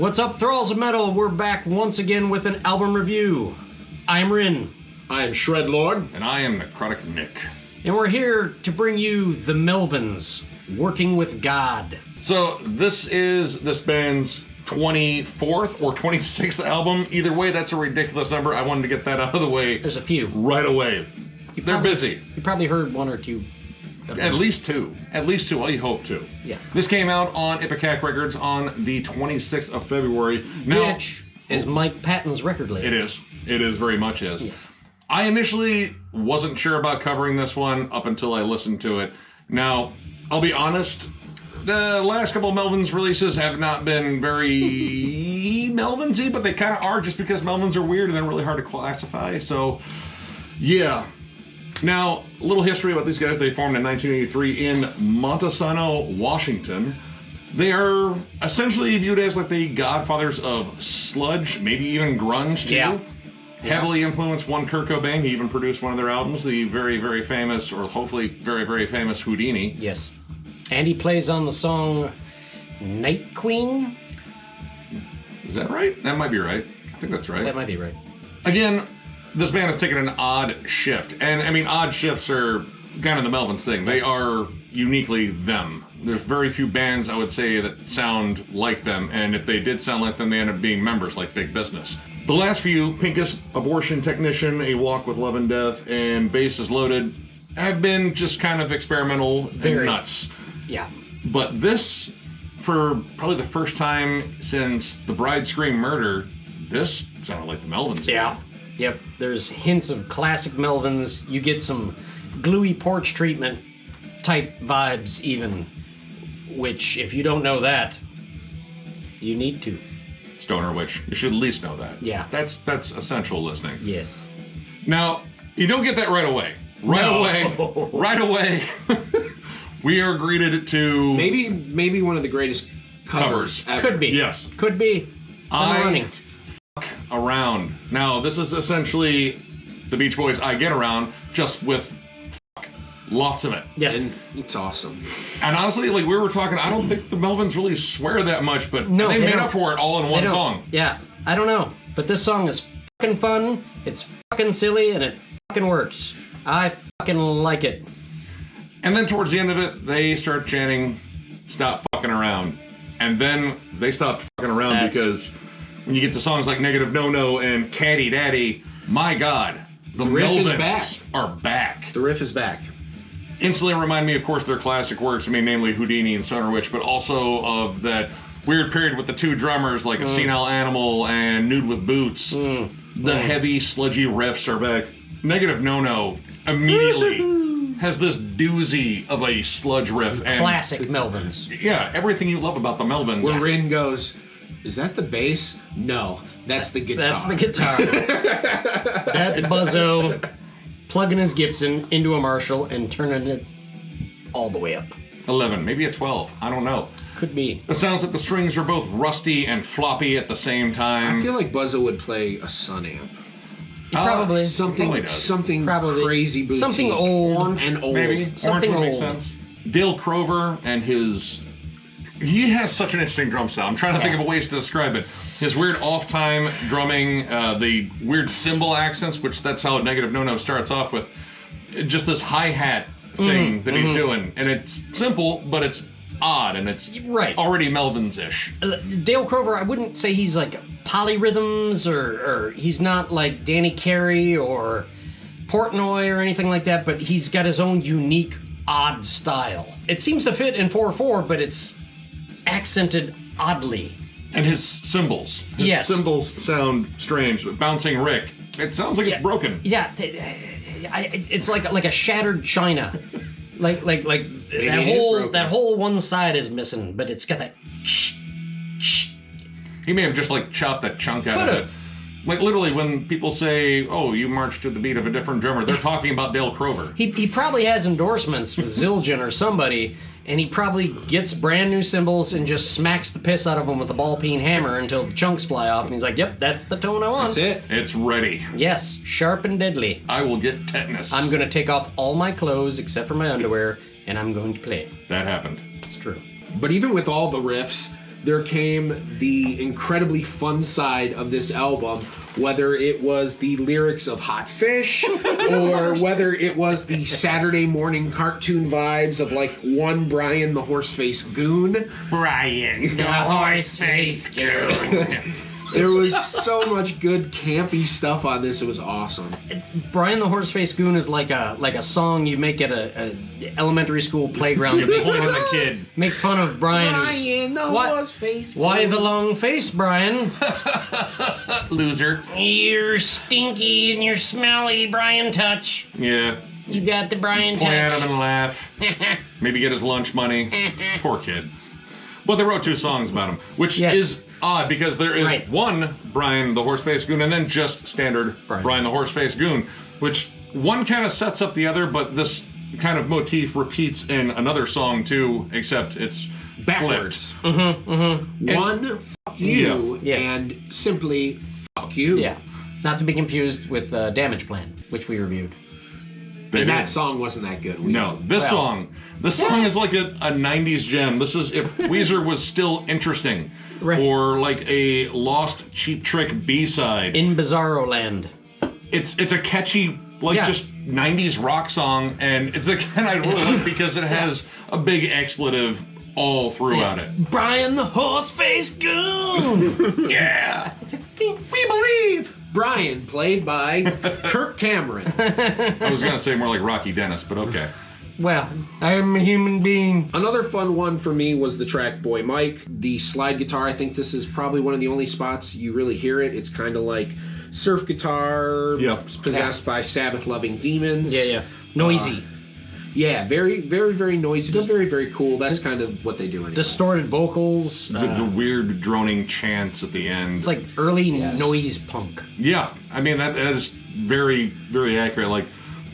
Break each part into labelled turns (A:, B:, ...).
A: What's up, Thralls of Metal? We're back once again with an album review. I'm Rin.
B: I am Shredlord.
C: And I am Necrotic Nick.
A: And we're here to bring you the Melvins, Working with God.
C: So this is this band's 24th or 26th album. Either way, that's a ridiculous number. I wanted to get that out of the way.
A: There's a few.
C: Right away. They're busy.
A: You probably heard one or two.
C: At least two. At least two. I hope two.
A: Yeah.
C: This came out on Ipecac Records on the 26th of February. Now,
A: Which is Mike Patton's record label.
C: It is. It is very much is.
A: Yes.
C: I initially wasn't sure about covering this one up until I listened to it. Now, I'll be honest, the last couple of Melvins releases have not been very Melvins-y, but they kind of are just because Melvins are weird and they're really hard to classify. So, yeah. Now, a little history about these guys. They formed in 1983 in Montesano, Washington. They are essentially viewed as like the godfathers of sludge, maybe even grunge too.
A: Yeah.
C: Heavily influenced one Kurt Cobain. He even produced one of their albums, the very, very famous, or hopefully very, very famous Houdini.
A: Yes. And he plays on the song Night Queen.
C: Is that right? That might be right. I think that's right.
A: That might be right.
C: Again, this band has taken an odd shift. And I mean, odd shifts are kind of the Melvins thing. They are uniquely them. There's very few bands, I would say, that sound like them. And if they did sound like them, they end up being members like Big Business. The last few, Pincus, Abortion Technician, A Walk with Love and Death, and Bass is Loaded, have been just kind of experimental and nuts.
A: Yeah.
C: But this, for probably the first time since The Bride Scream Murder, this sounded like the Melvins.
A: Yeah. Yep. There's hints of classic Melvins. You get some gluey porch treatment type vibes even, which if you don't know that, you need to.
C: Stoner Witch. You should at least know that.
A: Yeah.
C: That's essential listening.
A: Yes.
C: Now, you don't get that right away. Right away. We are greeted to
B: Maybe one of the greatest covers ever.
A: Could be.
C: Yes.
A: Could be. Running.
C: Around. Now, this is essentially the Beach Boys' I Get Around, just with lots of it.
A: Yes.
B: And it's awesome.
C: And honestly, like we were talking, I don't think the Melvins really swear that much, but
A: No,
C: they
A: they
C: made
A: don't.
C: up for it all in one song.
A: Yeah. I don't know. But this song is fucking fun. It's fucking silly and it fucking works. I fucking like it.
C: And then towards the end of it, they start chanting, "Stop fucking around." And then they stopped fucking around because when you get to songs like Negative No No and Caddy Daddy, my God, the
B: riff is
C: Melvins
B: back.
C: are back.
B: The riff is back.
C: Instantly remind me, of course, their classic works. I mean, namely Houdini and Stoner Witch, but also of that weird period with the two drummers, like a Senile Animal and Nude with Boots. The heavy, sludgy riffs are back. Negative No No immediately has this doozy of a sludge riff. And
A: Classic Melvins.
C: yeah, everything you love about the Melvins.
B: Where Rin goes, is that the bass? No, that's the guitar.
A: That's the guitar. That's Buzzo plugging his Gibson into a Marshall and turning it all the way up.
C: 11, maybe a 12. I don't know.
A: Could be.
C: It sounds like the strings are both rusty and floppy at the same time.
B: I feel like Buzzo would play a Sun amp.
A: Probably.
B: Something
A: Probably.
B: crazy boutique.
A: Something old.
B: And old.
C: Maybe.
A: Something
C: Orange would make
A: old.
C: sense. Dale Crover and his... He has such an interesting drum style. I'm trying to think of ways to describe it. His weird off-time drumming, the weird cymbal accents, which that's how Negative No No starts off with. Just this hi-hat thing that he's doing. And it's simple, but it's odd, and it's already Melvins-ish.
A: Dale Crover, I wouldn't say he's like polyrhythms or he's not like Danny Carey or Portnoy or anything like that, but he's got his own unique, odd style. It seems to fit in 4/4, but it's accented oddly.
C: And his cymbals. His cymbals sound strange. Bouncing Rick. It sounds like it's broken.
A: Yeah, it's like a shattered china. like that whole one side is missing, but it's got that.
C: He may have just like chopped that chunk out of it. Like literally, when people say, "Oh, you march to the beat of a different drummer," they're talking about Dale Crover.
A: He probably has endorsements with Zildjian or somebody, and he probably gets brand new cymbals and just smacks the piss out of them with a ball-peen hammer until the chunks fly off, and he's like, "Yep, that's the tone I want."
B: That's it.
C: It's ready.
A: Yes, sharp and deadly.
C: I will get tetanus.
A: I'm gonna take off all my clothes except for my underwear, and I'm going to play it.
C: That happened.
A: It's true.
B: But even with all the riffs, there came the incredibly fun side of this album, whether it was the lyrics of Hot Fish or whether it was the Saturday morning cartoon vibes of like one Brian the Horseface Goon.
A: Brian the Horseface Goon.
B: There was so much good campy stuff on this. It was awesome.
A: Brian the Horseface Goon is like a song you make at a elementary school playground to make fun of a kid. Make fun of Brian.
B: Brian the Horseface Goon.
A: Why the long face, Brian?
C: Loser.
A: You're stinky and you're smelly, Brian Touch.
C: Yeah.
A: You got the Brian
C: Point at
A: Touch.
C: him and laugh. Maybe get his lunch money. Poor kid. But they wrote 2 songs about him, which is odd because there is one Brian the Horseface Goon and then just standard Brian the Horseface Goon, which one kind of sets up the other, but this kind of motif repeats in another song too, except it's
B: backwards.
C: Flipped.
B: One, fuck you, and simply fuck you.
A: Yeah. Not to be confused with Damage Plan, which we reviewed.
B: And that song wasn't that good.
C: No, this song is like a 90s gem. This is if Weezer was still interesting. Or like a lost Cheap Trick B-side.
A: In Bizarro Land.
C: It's a catchy, just 90s rock song, and it's the kind I really like because it has a big expletive all throughout it.
A: Brian the Horseface Goon!
C: Yeah!
B: We believe! Brian, played by Kirk Cameron.
C: I was going to say more like Rocky Dennis, but okay.
A: Well, I am a human being.
B: Another fun one for me was the track Boy Mike. The slide guitar, I think this is probably one of the only spots you really hear it. It's kind of like surf guitar possessed by Sabbath-loving demons.
A: Yeah. Noisy.
B: Very, very, very noisy, but very, very cool. That's kind of what they do anyway.
A: Distorted vocals.
C: The weird droning chants at the end.
A: It's like early noise punk.
C: Yeah, I mean, that is very, very accurate. Like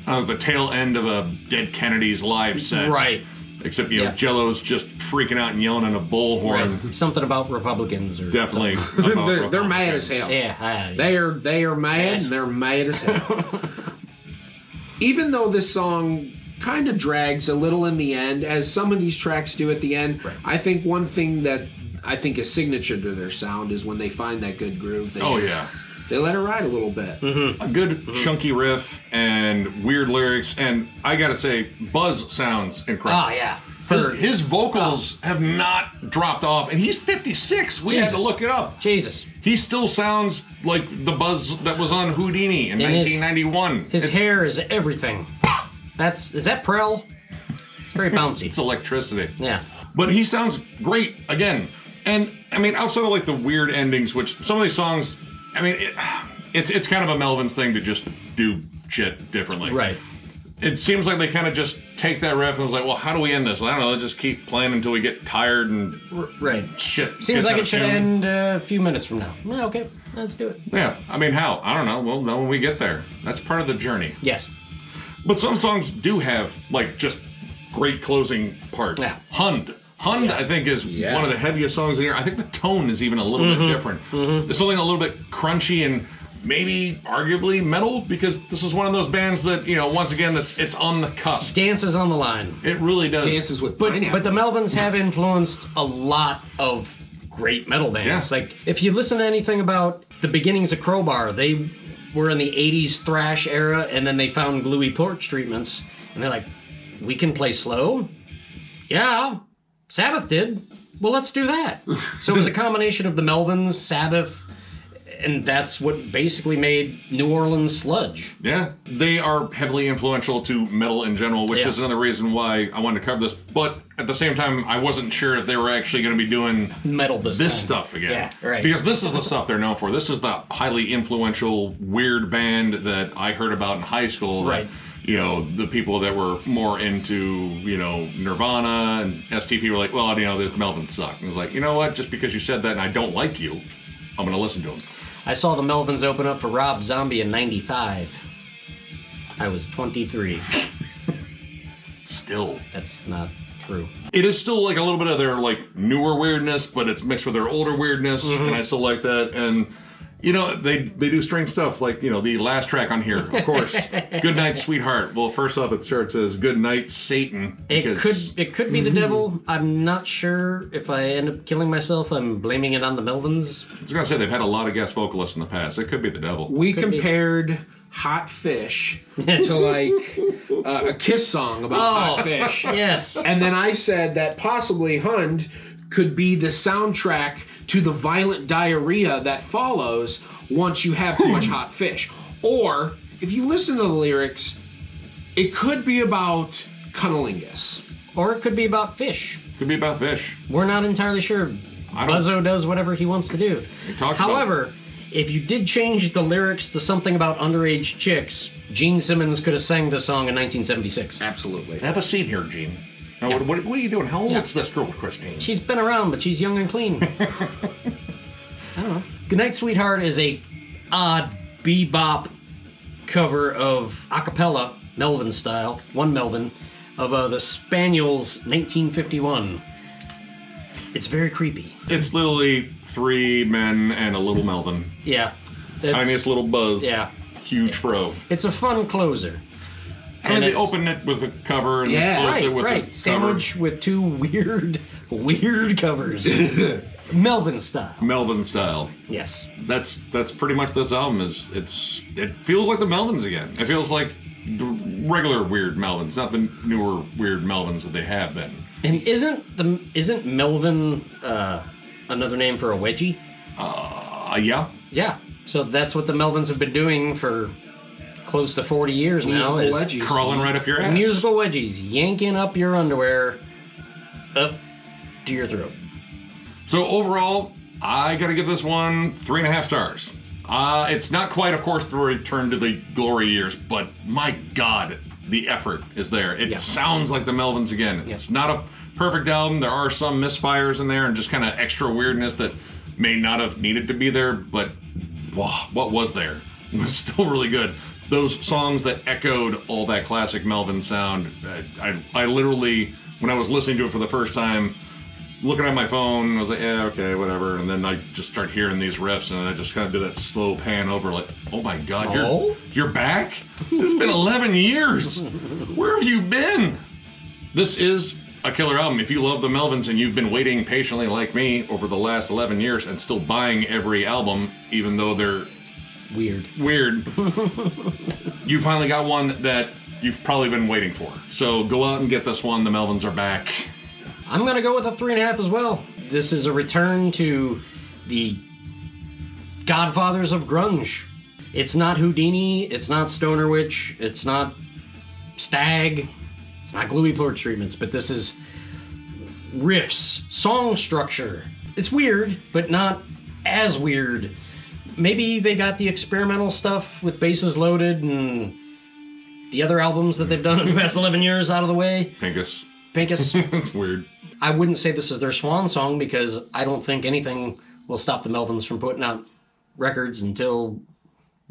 C: the tail end of a Dead Kennedys live set.
A: Right.
C: Except, Jello's just freaking out and yelling in a bullhorn.
A: Right. Something about Republicans. Or
C: definitely.
B: They're mad as hell.
A: Yeah.
B: They are mad, and they're mad as hell. Even though this song kind of drags a little in the end, as some of these tracks do at the end, I think one thing that I think is signature to their sound is when they find that good groove. They let it ride a little bit.
C: A good chunky riff and weird lyrics, and I gotta say, Buzz sounds incredible.
A: Oh, yeah.
C: His vocals have not dropped off, and he's 56. We had to look it up.
A: Jesus.
C: He still sounds like the Buzz that was on Houdini in 1991.
A: His hair is everything. Is that Prel? It's very bouncy.
C: It's electricity.
A: Yeah.
C: But he sounds great again. And I mean, outside of like the weird endings, which some of these songs, I mean, it's kind of a Melvins thing to just do shit differently.
A: Right.
C: It seems like they kind of just take that riff and was like, well, how do we end this? I don't know. Let's just keep playing until we get tired and shit.
A: Seems like it should end a few minutes from now. Yeah, okay, let's do it.
C: Yeah. I mean, how? I don't know. We'll know when we get there. That's part of the journey.
A: Yes.
C: But some songs do have, like, just great closing parts.
A: Yeah.
C: Hund, I think, is one of the heaviest songs in here. I think the tone is even a little bit different. There's something a little bit crunchy and maybe arguably metal, because this is one of those bands that, once again, it's on the cusp.
A: Dances on the line.
C: It really does.
B: Dances with
A: But the Melvins have influenced a lot of great metal bands.
C: Yeah.
A: Like, if you listen to anything about the beginnings of Crowbar, they were in the 80s thrash era, and then they found gluey torch treatments, and they're like, we can play slow? Yeah, Sabbath did. Well, let's do that. So it was a combination of the Melvins, Sabbath, and that's what basically made New Orleans sludge.
C: Yeah, they are heavily influential to metal in general, which is another reason why I wanted to cover this. But at the same time, I wasn't sure if they were actually going to be doing
A: metal this
C: stuff again.
A: Yeah, right.
C: Because this is the stuff they're known for. This is the highly influential, weird band that I heard about in high school.
A: Right.
C: That, the people that were more into, Nirvana and STP were like, well, the Melvins suck. And I was like, you know what? Just because you said that and I don't like you, I'm going to listen to them.
A: I saw the Melvins open up for Rob Zombie in '95. I was 23.
C: Still.
A: That's not true.
C: It is still like a little bit of their like newer weirdness, but it's mixed with their older weirdness, and I still like that. And You know, they do strange stuff, like, you know, the last track on here, of course. Good Night, Sweetheart. Well, first off, it starts as Good Night, Satan.
A: It could be the devil. I'm not sure. If I end up killing myself, I'm blaming it on the Melvins.
C: I was going to say, they've had a lot of guest vocalists in the past. It could be the devil.
B: We compared Hot Fish to like a Kiss song about hot fish.
A: Yes.
B: And then I said that possibly Hund could be the soundtrack to the violent diarrhea that follows once you have too much hot fish. Or, if you listen to the lyrics, it could be about cunnilingus.
A: Or it could be about fish.
C: Could be about fish.
A: We're not entirely sure. Buzzo does whatever he wants to do. However, if you did change the lyrics to something about underage chicks, Gene Simmons could have sang this song in 1976.
B: Absolutely.
C: Have a seat here, Gene. Now,
A: Yeah.
C: what are you doing? How old's this girl, Christine?
A: She's been around, but she's young and clean. I don't know. Goodnight, Sweetheart is a odd bebop cover of acapella, Melvin style, one Melvin, of the Spaniels' 1951. It's very creepy.
C: It's literally 3 men and a little Melvin.
A: Yeah.
C: Tiniest little buzz.
A: Yeah.
C: Huge fro.
A: It's a fun closer.
C: And they open it with a cover and close it with a cover.
A: Sandwich with 2 weird covers. Melvin style.
C: Melvin style.
A: Yes.
C: That's pretty much this album. It feels like the Melvins again. It feels like the regular weird Melvins, not the newer weird Melvins that they have been.
A: And isn't Melvin another name for a wedgie?
C: Yeah.
A: Yeah. So that's what the Melvins have been doing for close to 40 years now. Is
B: wedgies.
C: Crawling right up your ass.
A: musical wedgies, yanking up your underwear up to your throat.
C: So overall, I gotta give this one 3.5 stars. It's not quite, of course, the return to the glory years, but my God, the effort is there. It sounds like the Melvins again.
A: Yeah.
C: It's not a perfect album. There are some misfires in there and just kind of extra weirdness that may not have needed to be there, but wow, what was there? It was still really good. Those songs that echoed all that classic Melvin sound, I literally, when I was listening to it for the first time, looking at my phone, I was like, yeah, okay, whatever. And then I just start hearing these riffs, and I just kind of do that slow pan over, like, oh my God, you're back? It's been 11 years. Where have you been? This is a killer album. If you love the Melvins and you've been waiting patiently like me over the last 11 years and still buying every album, even though they're weird, you finally got one that you've probably been waiting for. So go out and get this one. The Melvins are back.
A: I'm gonna go with a 3.5 as well. This is a return to the godfathers of grunge. It's not Houdini, it's not Stoner Witch, it's not Stag, it's not Gluey Porch Treatments, but this is riffs, song structure. It's weird, but not as weird. Maybe they got the experimental stuff with Bases Loaded and the other albums that they've done in the past 11 years out of the way.
C: Pinkus.
A: It's
C: weird.
A: I wouldn't say this is their swan song because I don't think anything will stop the Melvins from putting out records until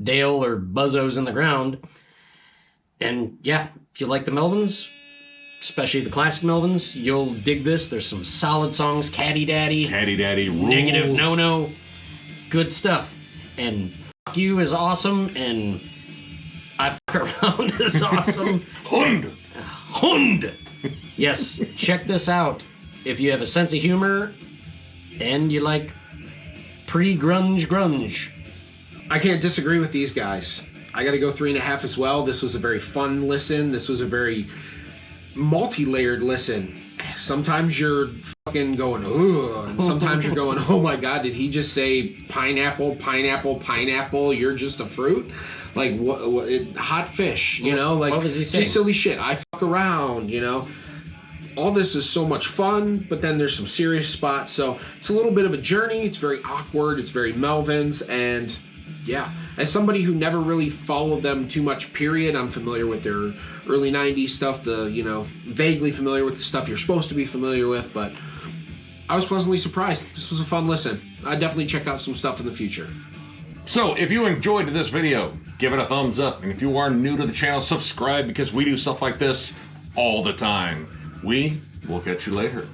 A: Dale or Buzzo's in the ground. And yeah, if you like the Melvins, especially the classic Melvins, you'll dig this. There's some solid songs. Caddy Daddy.
C: Caddy Daddy rules.
A: Negative No No. Good stuff. And Fuck You is awesome. And I Fuck Around is awesome. Hund! Yes, check this out. If you have a sense of humor and you like pre-grunge.
B: I can't disagree with these guys. I gotta go 3.5 as well. This was a very fun listen. This was a very multi-layered listen. Sometimes you're fucking going, ugh, and sometimes you're going, oh my God, did he just say pineapple, pineapple, pineapple, you're just a fruit? Like, hot fish, you know? Like,
A: what was he saying?
B: Just silly shit. I fuck around, you know? All this is so much fun, but then there's some serious spots. So it's a little bit of a journey. It's very awkward. It's very Melvins. And yeah, as somebody who never really followed them too much, period, I'm familiar with their early 90s stuff, vaguely familiar with the stuff you're supposed to be familiar with, but I was pleasantly surprised. This was a fun listen. I'd definitely check out some stuff in the future.
C: So if you enjoyed this video, give it a thumbs up. And if you are new to the channel, subscribe because we do stuff like this all the time. We will catch you later.